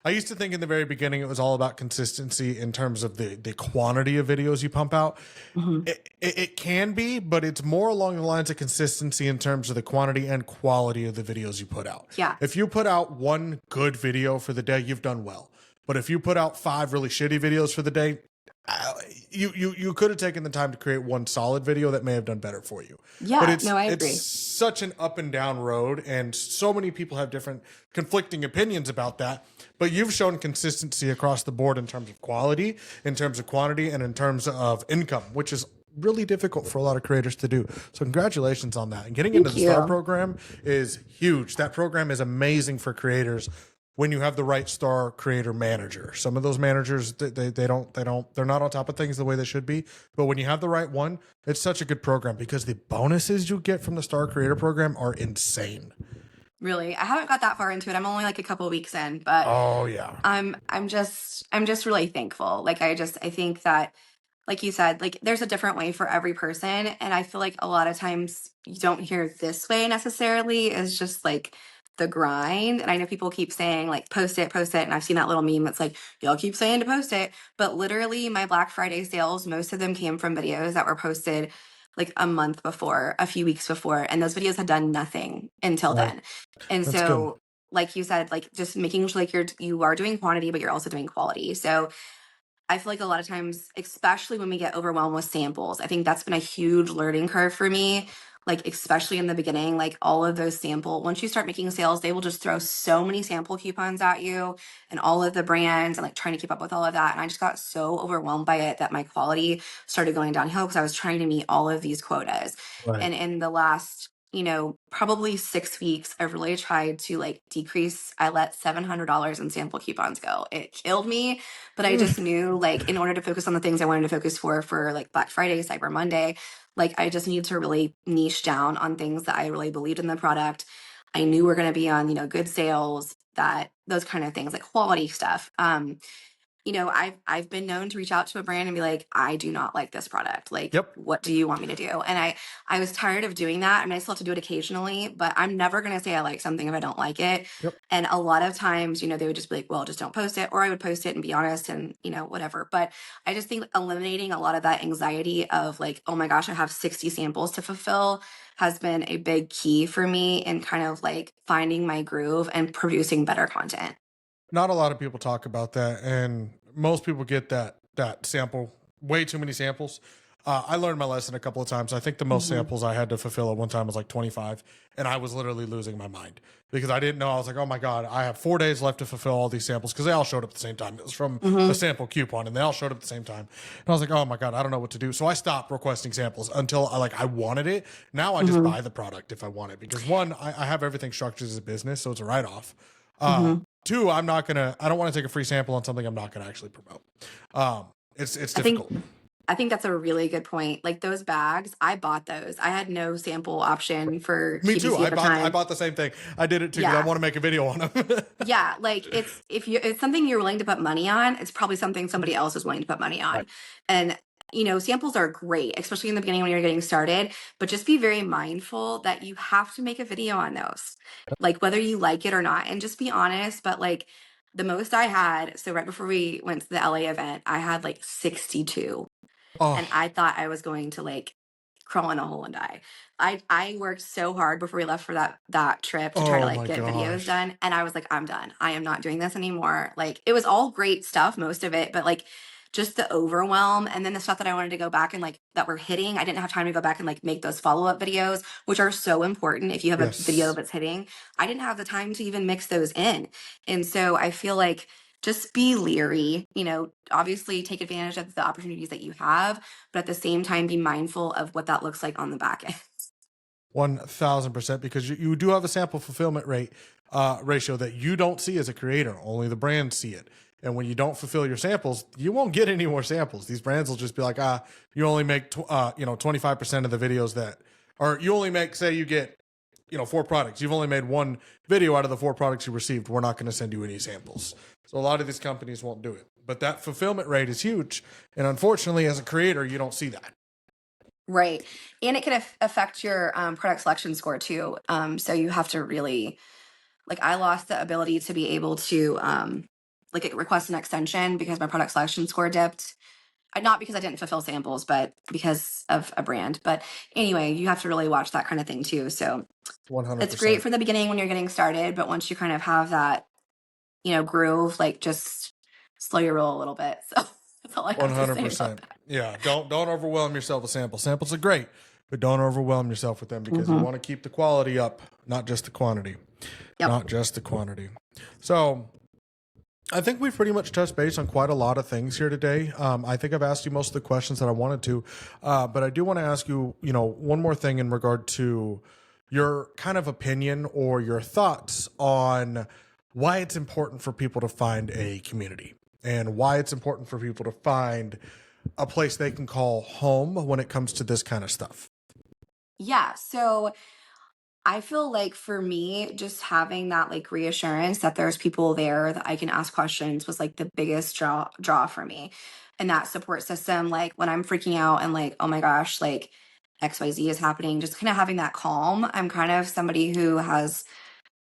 I used to think in the very beginning it was all about consistency in terms of the quantity of videos you pump out. Mhm. It can be, but it's more along the lines of consistency in terms of the quantity and quality of the videos you put out. Yeah. If you put out one good video for the day, you've done well. But if you put out 5 really shitty videos for the day, you could have taken the time to create one solid video that may have done better for you. But Yeah, no, I it's agree. such an up and down road, and so many people have different conflicting opinions about that. But you've shown consistency across the board in terms of quality, in terms of quantity, and in terms of income, which is really difficult for a lot of creators to do. So congratulations on that. And getting into Thank the STAR you. program is huge. That program is amazing for creators when you have the right star creator manager. Some of those managers, they're not on top of things the way they should be. But when you have the right one, it's such a good program because the bonuses you get from the star creator program are insane. Really, I haven't got that far into it. I'm only like a couple weeks in, but Oh yeah. I'm just really thankful. Like I think that, like you said, like there's a different way for every person. And I feel like a lot of times you don't hear this way necessarily, is just like the grind. And I know people keep saying like post it, post it. And I've seen that little meme that's like, y'all keep saying to post it. But literally my Black Friday sales, most of them came from videos that were posted like a month before, a few weeks before. And those videos had done nothing until Right. then. And That's good. so like you said, like just making sure like you are doing quantity, but you're also doing quality. So I feel like a lot of times, especially when we get overwhelmed with samples, I think that's been a huge learning curve for me. Like, especially in the beginning, like all of those once you start making sales, they will just throw so many sample coupons at you and all of the brands and like trying to keep up with all of that. And I just got so overwhelmed by it that my quality started going downhill because I was trying to meet all of these quotas. Right. And in the last, probably 6 weeks, I've really tried to like decrease. I let $700 in sample coupons go. It killed me, but I just knew like in order to focus on the things I wanted to focus for like Black Friday, Cyber Monday, like I just needed to really niche down on things that I really believed in the product. I knew we're going to be on, good sales, that those kind of things, like quality stuff. I've been known to reach out to a brand and be like, I do not like this product. Like, Yep. what do you want me to do? And I was tired of doing that. I mean, I still have to do it occasionally, but I'm never gonna say I like something if I don't like it. Yep. And a lot of times, they would just be like, well, just don't post it, or I would post it and be honest and whatever. But I just think eliminating a lot of that anxiety of like, oh my gosh, I have 60 samples to fulfill has been a big key for me in kind of like finding my groove and producing better content. Not a lot of people talk about that, and most people get that sample, way too many samples. I learned my lesson a couple of times. I think the most Hmm. samples I had to fulfill at one time was like 25, and I was literally losing my mind because I didn't know. I was like, oh my god, I have 4 days left to fulfill all these samples because they all showed up at the same time. It was from a Hmm. sample coupon, and they all showed up at the same time. And I was like, oh my god, I don't know what to do. So I stopped requesting samples until I wanted it. Now I just Hmm. buy the product if I want it because one, I have everything structured as a business, so it's a write off. Hmm. Two, I don't want to take a free sample on something I'm not gonna actually promote. It's I think difficult. I think that's a really good point. Like those bags, I bought those. I had no sample option for Me too. QVC at the I time. bought the same thing. I did it too because I Yeah. want to make a video on them. Yeah, like it's if you it's something you're willing to put money on, it's probably something somebody else is willing to put money Right. on. And samples are great, especially in the beginning when you're getting started, but just be very mindful that you have to make a video on those. Like whether you like it or not, and just be honest, but like the most I had, so right before we went to the LA event, I had like 62, and Oh, I thought I was going to like crawl in a hole and die. I worked so hard before we left for that trip to try to oh like my get videos gosh. done, and I was like, I'm done. I am not doing this anymore. Like it was all great stuff, most of it, but like just the overwhelm, and then the stuff that I wanted to go back and like that were hitting, I didn't have time to go back and like make those follow-up videos, which are so important if you have a video Yes. that's hitting. I didn't have the time to even mix those in. And so I feel like just be leery, obviously take advantage of the opportunities that you have, but at the same time be mindful of what that looks like on the back end. 1000% because you do have a sample fulfillment rate ratio that you don't see as a creator. Only the brands see it. And when you don't fulfill your samples, you won't get any more samples. These brands will just be like, you only make 25% of the videos that, or you only make, say you get 4 products. You've only made one video out of the 4 products you received. We're not going to send you any samples. So a lot of these companies won't do it. But that fulfillment rate is huge. And unfortunately, as a creator, you don't see that. Right. And it can affect your product selection score too. So you have to really, like, I lost the ability to be able to, like, request an extension because my product selection score dipped. Not because I didn't fulfill samples, but because of a brand. But anyway, you have to really watch that kind of thing too. So it's great 100%. for the beginning when you're getting started, but once you kind of have that, groove, like just slow your roll a little bit. So That's all I have to say about 100%. that. Yeah, don't overwhelm yourself with samples. Samples are great, but don't overwhelm yourself with them because you Hmm. want to keep the quality up, not just the quantity. Yep. Not just the quantity. So I think we've pretty much touched base on quite a lot of things here today. I think I've asked you most of the questions that I wanted to, but I do want to ask you, one more thing in regard to your kind of opinion or your thoughts on why it's important for people to find a community and why it's important for people to find a place they can call home when it comes to this kind of stuff. Yeah. So I feel like for me, just having that like reassurance that there's people there that I can ask questions was like the biggest draw for me. And that support system, like when I'm freaking out and like, oh my gosh, like XYZ is happening, just kind of having that calm. I'm kind of somebody who has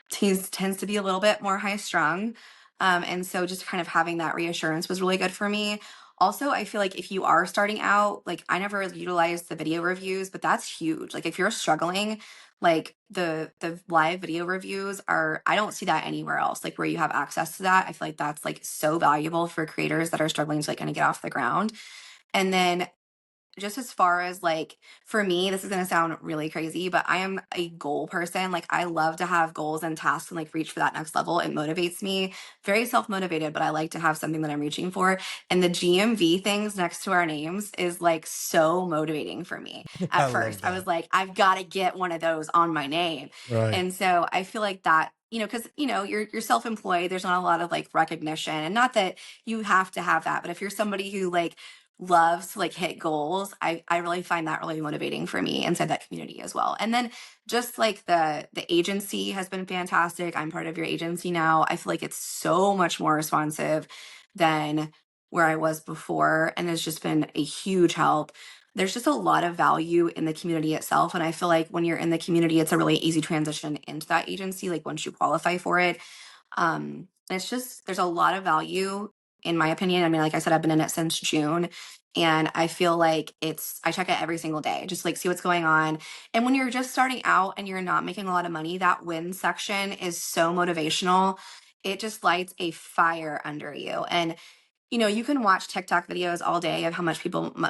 tends to be a little bit more high strung. And so just kind of having that reassurance was really good for me. Also, I feel like if you are starting out, like I never utilized the video reviews, but that's huge. Like if you're struggling, like the live video reviews are, I don't see that anywhere else. Like where you have access to that. I feel like that's like so valuable for creators that are struggling to like kind of get off the ground. And then just as far as like for me, this is going to sound really crazy, but I am a goal person. Like I love to have goals and tasks and like reach for that next level. It motivates me. Very self-motivated, but I like to have something that I'm reaching for. And the GMV things next to our names is like so motivating for me. I At love first, I was that. like, I've got to get one of those on my name. Right. And so I feel like that, because you're self-employed, there's not a lot of like recognition. And not that you have to have that, but if you're somebody who like loves to like hit goals, I really find that really motivating for me inside that community as well. And then just like the agency has been fantastic. I'm part of your agency now. I feel like it's so much more responsive than where I was before, and it's just been a huge help. There's just a lot of value in the community itself, and I feel like when you're in the community, it's a really easy transition into that agency like once you qualify for it. It's just there's a lot of value in my opinion. I mean, like I said, I've been in it since June, and I feel like I check it every single day, just like see what's going on. And when you're just starting out and you're not making a lot of money, that win section is so motivational. It just lights a fire under you. And you can watch TikTok videos all day of how much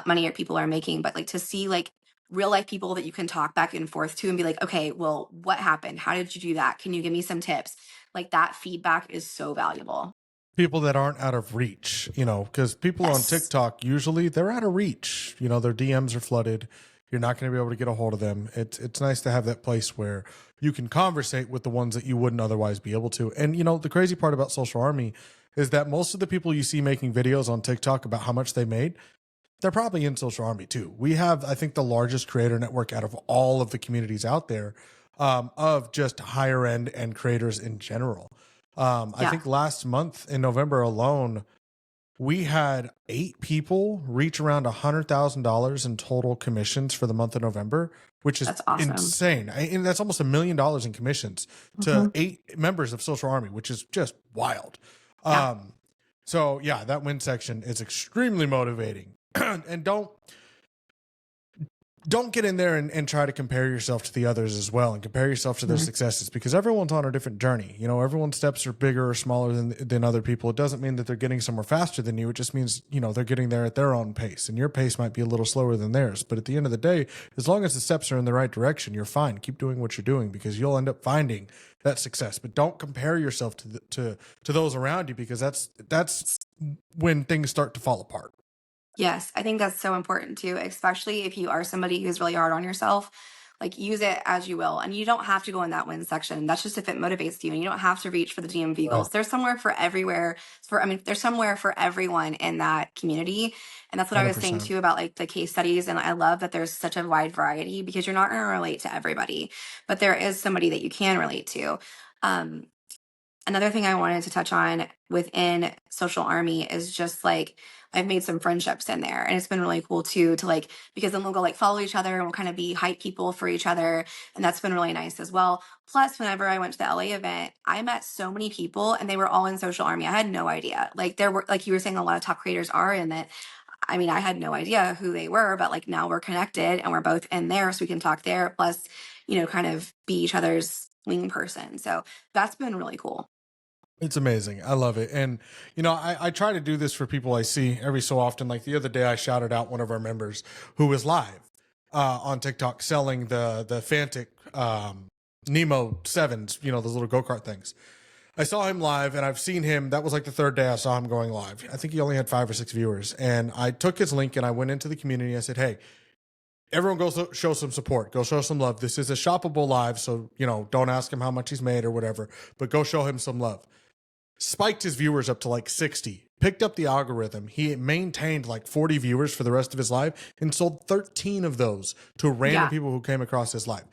money people are making, but like to see like real life people that you can talk back and forth to and be like, okay, well, what happened? How did you do that? Can you give me some tips? Like that feedback is so valuable. People that aren't out of reach, because people on Yes. TikTok usually they're out of reach. Their DMs are flooded. You're not going to be able to get a hold of them. It's nice to have that place where you can conversate with the ones that you wouldn't otherwise be able to. And the crazy part about Social Army is that most of the people you see making videos on TikTok about how much they made, they're probably in Social Army too. We have, I think, the largest creator network out of all of the communities out there, of just higher end and creators in general. I Yeah, think last month in November alone, we had 8 people reach around $100,000 in total commissions for the month of November, which is that's awesome. insane. And that's almost $1 million in commissions to Hmm. 8 members of Social Army, which is just wild. Yeah. Um, so yeah, that win section is extremely motivating. And don't get in there and try to compare yourself to the others as well and compare yourself to their Mhm. successes because everyone's on a different journey. Everyone's steps are bigger or smaller than other people. It doesn't mean that they're getting somewhere faster than you. It just means, they're getting there at their own pace and your pace might be a little slower than theirs. But at the end of the day, as long as the steps are in the right direction, you're fine. Keep doing what you're doing because you'll end up finding that success. But don't compare yourself to those around you because that's when things start to fall apart. Yes, I think that's so important too, especially if you are somebody who's really hard on yourself. Like use it as you will. And you don't have to go in that win section. That's just if it motivates you. And you don't have to reach for the GMV Right. goals. There's somewhere for everywhere there's somewhere for everyone in that community. And that's what I was saying 100%. too about like the case studies. And I love that there's such a wide variety because you're not going to relate to everybody, but there is somebody that you can relate to. Um, Another thing I wanted to touch on within Social Army is just like I've made some friendships in there, and it's been really cool too to like because then we'll go like follow each other and we'll kind of be hype people for each other, and that's been really nice as well. Plus, whenever I went to the LA event, I met so many people, and they were all in Social Army. I had no idea. Like there were like you were saying, a lot of top creators are in it. I mean, I had no idea who they were, but like now we're connected and we're both in there, so we can talk there. Plus, kind of be each other's wing person. So that's been really cool. It's amazing. I love it. And, I try to do this for people I see every so often. Like the other day, I shouted out one of our members who was live on TikTok selling the Fantic Nemo sevens, those little go kart things. I saw him live and I've seen him. That was like the third day I saw him going live. I think he only had 5 or 6 viewers. And I took his link and I went into the community. I said, hey, everyone go show some support. Go show some love. This is a shoppable live. So, don't ask him how much he's made or whatever, but go show him some love. Spiked his viewers up to like 60, picked up the algorithm. He maintained like 40 viewers for the rest of his live and sold 13 of those to random Yeah, people who came across his live.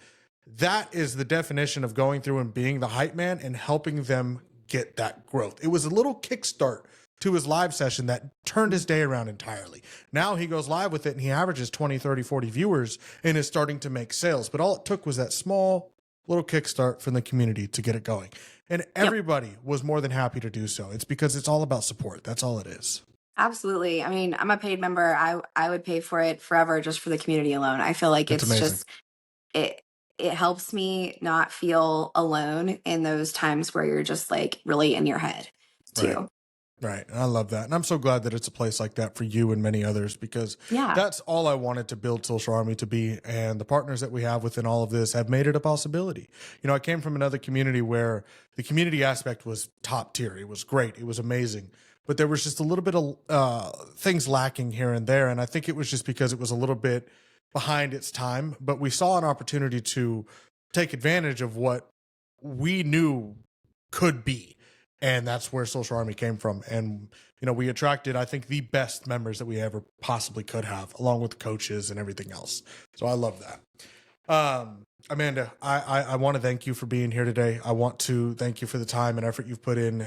That is the definition of going through and being the hype man and helping them get that growth. It was a little kickstart to his live session that turned his day around entirely. Now he goes live with it and he averages 20, 30, 40 viewers and is starting to make sales. But all it took was that small little kickstart from the community to get it going. And yep, everybody was more than happy to do so. It's because it's all about support. That's all it is. absolutely. I mean, I'm a paid member. I would pay for it forever just for the community alone. I feel like It's it's amazing. just it it helps me not feel alone in those times where you're just like really in your head Right. too. Right. And I love that. And I'm so glad that it's a place like that for you and many others because Yeah. that's all I wanted to build Social Army to be. And the partners that we have within all of this have made it a possibility. I came from another community where the community aspect was top tier. It was great. It was amazing. But there was just a little bit of things lacking here and there. And I think it was just because it was a little bit behind its time. But we saw an opportunity to take advantage of what we knew could be, and that's where Social Army came from. And we attracted, I think, the best members that we ever possibly could have, along with coaches and everything else. So I love that. Amanda, I want to thank you for being here today. I want to thank you for the time and effort you've put in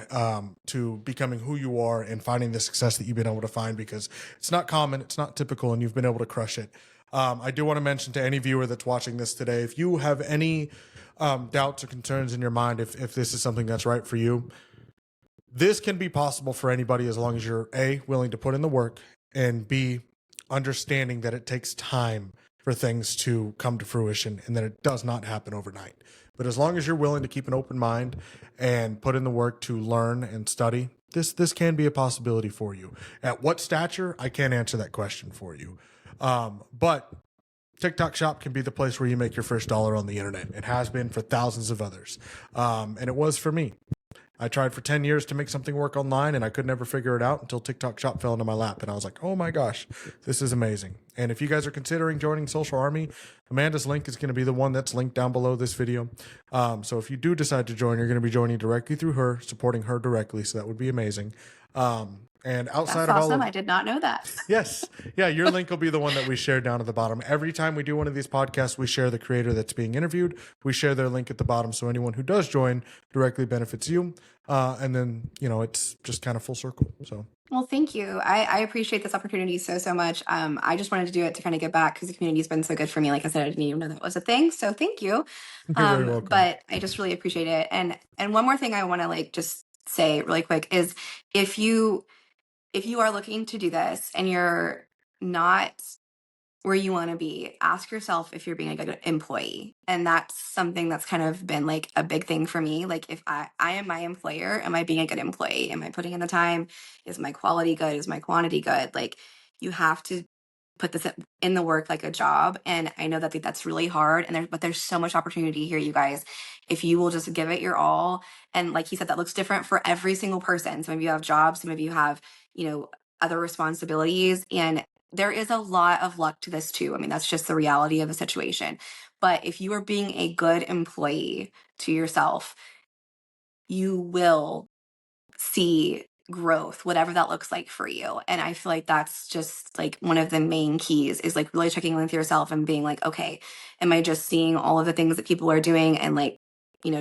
to becoming who you are and finding the success that you've been able to find, because it's not common, it's not typical, and you've been able to crush it. I do want to mention to any viewer that's watching this today, if you have any doubts or concerns in your mind, if this is something that's right for you, this can be possible for anybody as long as you're A, willing to put in the work, and B, understanding that it takes time for things to come to fruition and that it does not happen overnight. But as long as you're willing to keep an open mind and put in the work to learn and study, this can be a possibility for you. At what stature? I can't answer that question for you. But TikTok Shop can be the place where you make your first dollar on the internet. It has been for thousands of others. And it was for me. I tried for 10 years to make something work online and I could never figure it out until TikTok Shop fell into my lap. And I was like, oh my gosh, this is amazing. And if you guys are considering joining Social Army, Amanda's link is going to be the one that's linked down below this video. So if you do decide to join, you're going to be joining directly through her, supporting her directly. So that would be amazing. And That's outside of all awesome. of I did not know that. Yes. Yeah, your link will be the one that we share down at the bottom. Every time we do one of these podcasts, we share the creator that's being interviewed. We share their link at the bottom. So anyone who does join directly benefits you. And then, it's just kind of full circle. So Well, thank you. I appreciate this opportunity so much. I just wanted to do it to kind of give back because the community's been so good for me. Like I said, I didn't even know that was a thing. So thank you. you're very welcome. But I just really appreciate it. And one more thing I want to like just say really quick is if you if you are looking to do this and you're not where you want to be, ask yourself if you're being a good employee. And that's something that's kind of been like a big thing for me. Like if I am my employer, am I being a good employee? Am I putting in the time? Is my quality good? Is my quantity good? Like you have to put this in the work like a job. And I know that that's really hard. And but there's so much opportunity here, you guys. If you will just give it your all. And like he said, that looks different for every single person. So maybe you have jobs, so maybe you have, other responsibilities. And there is a lot of luck to this too. I mean, that's just the reality of the situation. But if you are being a good employee to yourself, you will see growth, whatever that looks like for you. And I feel like that's just like one of the main keys is like really checking with yourself and being like, okay, am I just seeing all of the things that people are doing and like,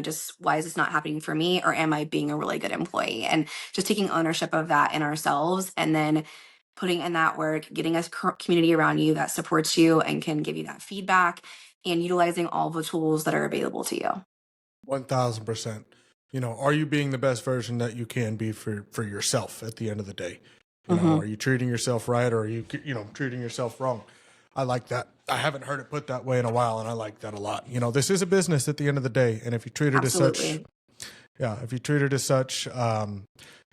just why is this not happening for me? Or am I being a really good employee? And just taking ownership of that in ourselves and then putting in that work, getting a community around you that supports you and can give you that feedback and utilizing all the tools that are available to you. 1000%. Are you being the best version that you can be for yourself at the end of the day? Hmm. Are you treating yourself right, or are you, treating yourself wrong? I like that. I haven't heard it put that way in a while, and I like that a lot. This is a business at the end of the day, and if you treat it as such, Absolutely. Yeah, if you treat it as such, you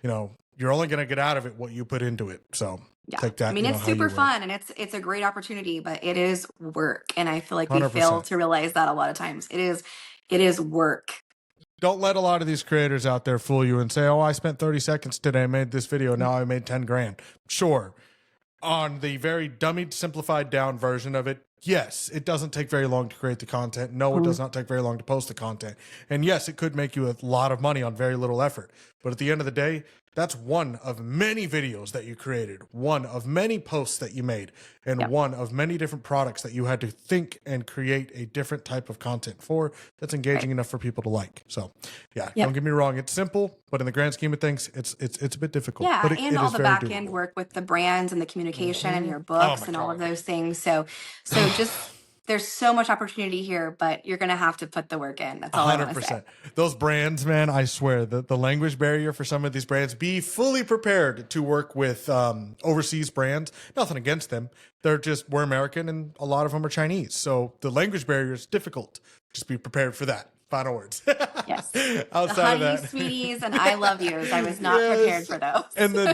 know, you're only going to get out of it what you put into it. So Yeah. take I that, mean, you know, it's how you super will. fun and it's a great opportunity, but it is work. And I feel like we fail 100%. to realize that a lot of times. It is work. Don't let a lot of these creators out there fool you and say, oh, I spent 30 seconds today, made this video, now I made 10 grand. Sure. On the very dummied, simplified down version of it, yes, it doesn't take very long to create the content. No, it does not take very long to post the content. And yes, it could make you a lot of money on very little effort. But at the end of the day, that's one of many videos that you created, one of many posts that you made, and Yep. one of many different products that you had to think and create a different type of content for that's engaging Right. enough for people to like. So, yeah, Yep. don't get me wrong, it's simple, but in the grand scheme of things, it's a bit difficult, Yeah, but and it all is the very back end doable. work with the brands and the communication and your Oh my books and all of god. those things. So just there's so much opportunity here, but you're gonna have to put the work in. That's all I want to say. 100%. Those brands, man, I swear, the language barrier for some of these brands, be fully prepared to work with overseas brands. Nothing against them. We're American and a lot of them are Chinese. So the language barrier is difficult. Just be prepared for that. Final words. Yes. The Outside of honey, that. sweeties, and I love yous. I was not prepared Yes. for those. And the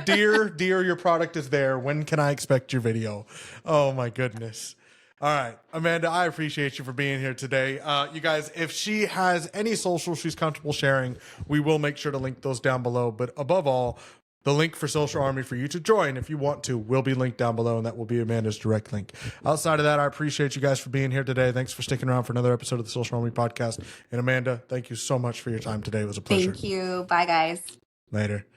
dear, your product is there. When can I expect your video? Oh my goodness. All right, Amanda, I appreciate you for being here today. You guys, if she has any social she's comfortable sharing, we will make sure to link those down below. But above all, the link for Social Army for you to join if you want to will be linked down below, and that will be Amanda's direct link. Outside of that, I appreciate you guys for being here today. Thanks for sticking around for another episode of the Social Army podcast. And Amanda, thank you so much for your time today. It was a pleasure. Thank you. Bye, guys. Later.